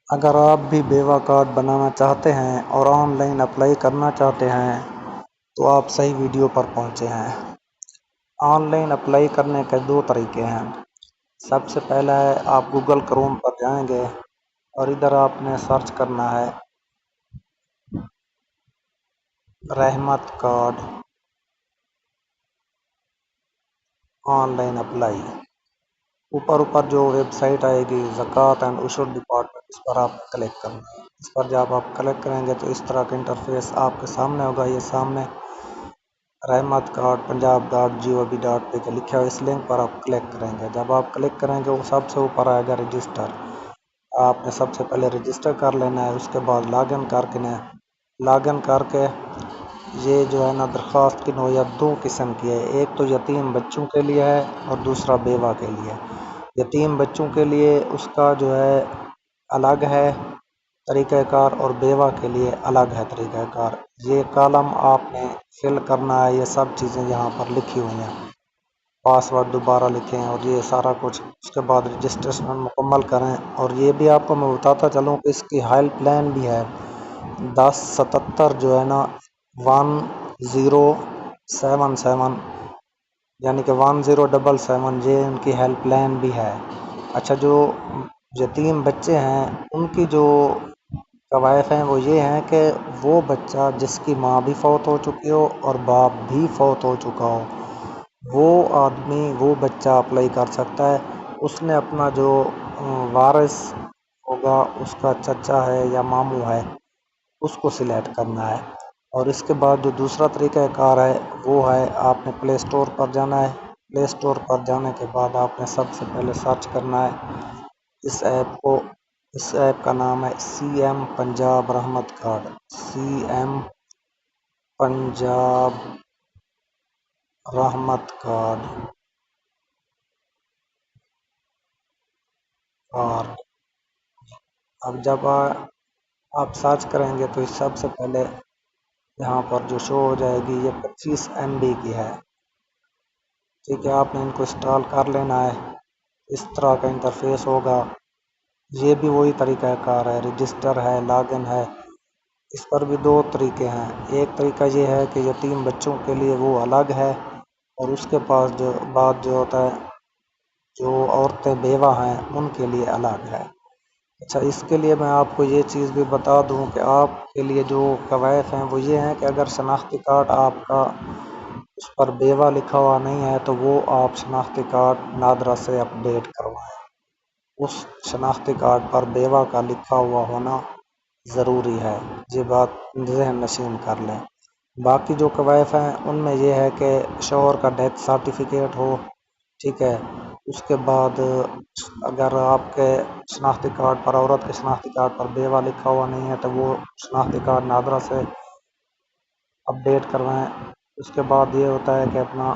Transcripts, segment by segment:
اگر آپ بھی بیوہ کارڈ بنانا چاہتے ہیں اور آن لائن اپلائی کرنا چاہتے ہیں تو آپ صحیح ویڈیو پر پہنچے ہیں۔ آن لائن اپلائی کرنے کے دو طریقے ہیں۔ سب سے پہلا ہے آپ گوگل کروم پر جائیں گے اور ادھر آپ نے سرچ کرنا ہے رحمت کارڈ آن لائن اپلائی۔ اوپر جو ویب سائٹ آئے گی زکوٰۃ اینڈ عشور ڈپارٹمنٹ، اس پر آپ کلک کرنا ہے۔ اس پر جب آپ کلک کریں گے تو اس طرح کا انٹرفیس آپ کے سامنے ہوگا۔ یہ سامنے رحمت کارڈ punjab.gov.pk کے لکھا ہوا اس لنک پر آپ کلک کریں گے۔ جب آپ کلک کریں گے وہ سب سے اوپر آئے گا رجسٹر۔ آپ نے سب سے پہلے رجسٹر کر لینا ہے، اس کے بعد لاگ ان کر کے یہ جو ہے نا درخواست کی نوعیت دو قسم کی ہے۔ ایک تو یتیم بچوں کے لیے ہے اور دوسرا بیوہ کے لیے۔ یتیم بچوں کے لیے اس کا جو ہے الگ ہے طریقہ کار اور بیوہ کے لیے الگ ہے طریقہ کار۔ یہ کالم آپ نے فل کرنا ہے، یہ سب چیزیں یہاں پر لکھی ہوئی ہیں۔ پاسورڈ دوبارہ لکھیں اور یہ سارا کچھ، اس کے بعد رجسٹریشن مکمل کریں۔ اور یہ بھی آپ کو میں بتاتا چلوں کہ اس کی ہیلپ لائن بھی ہے 1077 جو ہے نا 1077 یعنی کہ 1077 یہ ان کی ہیلپ لائن بھی ہے۔ اچھا، جو یتیم بچے ہیں ان کی جو کوائف ہیں وہ یہ ہیں کہ وہ بچہ جس کی ماں بھی فوت ہو چکی ہو اور باپ بھی فوت ہو چکا ہو، وہ آدمی وہ بچہ اپلائی کر سکتا ہے۔ اس نے اپنا جو وارث ہوگا، اس کا چچا ہے یا ماموں ہے، اس کو سلیکٹ کرنا ہے۔ اور اس کے بعد جو دوسرا طریقہ کار ہے وہ ہے آپ نے پلے اسٹور پر جانا ہے۔ پلے اسٹور پر جانے کے بعد آپ نے سب سے پہلے سرچ کرنا ہے اس ایپ کا نام ہے سی ایم پنجاب رحمت کارڈ۔ سی ایم پنجاب رحمت کارڈ۔ اب جب آپ سرچ کریں گے تو سب سے پہلے یہاں پر جو شو ہو جائے گی یہ 25 MB کی ہے۔ ٹھیک ہے، آپ نے ان کو انسٹال کر لینا ہے۔ اس طرح کا انٹرفیس ہوگا۔ یہ بھی وہی طریقہ کار ہے، رجسٹر ہے، لاگ ان ہے۔ اس پر بھی دو طریقے ہیں۔ ایک طریقہ یہ ہے کہ یتیم بچوں کے لیے وہ الگ ہے اور اس کے پاس جو ہوتا ہے جو عورتیں بیوہ ہیں ان کے لیے الگ ہے۔ اچھا، اس کے لیے میں آپ کو یہ چیز بھی بتا دوں کہ آپ کے لیے جو کوائف ہیں وہ یہ ہیں کہ اگر شناختی کارڈ آپ کا اس پر بیوہ لکھا ہوا نہیں ہے تو وہ آپ شناختی کارڈ نادرا سے اپڈیٹ کروائیں۔ اس شناختی کارڈ پر بیوہ کا لکھا ہوا ہونا ضروری ہے، یہ بات ذہن نشین کر لیں۔ باقی جو کوائف ہیں ان میں یہ ہے کہ شوہر کا ڈیتھ سرٹیفکیٹ ہو، ٹھیک ہے۔ اس کے بعد اگر آپ کے شناختی کارڈ پر، عورت کے شناختی کارڈ پر بیوہ لکھا ہوا نہیں ہے تو وہ شناختی کارڈ نادرا سے اپڈیٹ کروائیں۔ اس کے بعد یہ ہوتا ہے کہ اپنا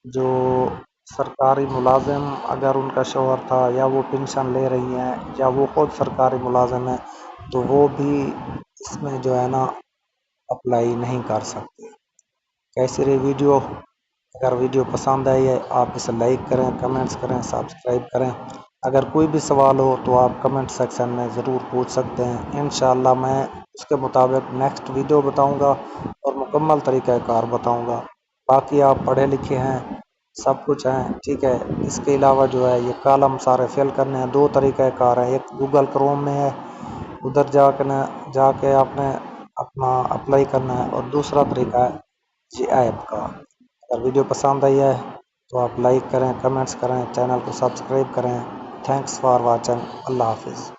جو سرکاری ملازم اگر ان کا شوہر تھا یا وہ پنشن لے رہی ہیں یا وہ خود سرکاری ملازم ہیں تو وہ بھی اس میں جو ہے نا اپلائی نہیں کر سکتے۔ کیسی رہی ویڈیو؟ اگر ویڈیو پسند آئی ہے آپ اسے لائک کریں، کمنٹس کریں، سبسکرائب کریں۔ اگر کوئی بھی سوال ہو تو آپ کمنٹ سیکشن میں ضرور پوچھ سکتے ہیں۔ انشاءاللہ میں اس کے مطابق نیکسٹ ویڈیو بتاؤں گا اور مکمل طریقہ کار بتاؤں گا۔ باقی آپ پڑھے لکھے ہیں، سب کچھ ہیں، ٹھیک ہے۔ اس کے علاوہ جو ہے یہ کالم سارے فل کرنے ہیں۔ دو طریقہ کار ہیں، ایک گوگل کروم میں ہے، ادھر جا کے آپ نے اپنا اپلائی کرنا ہے، اور دوسرا طریقہ ہے جی ایپ کا۔ اگر ویڈیو پسند آئی ہے تو آپ لائک کریں، کمنٹس کریں، چینل کو سبسکرائب کریں۔ Thanks for watching. اللہ حافظ۔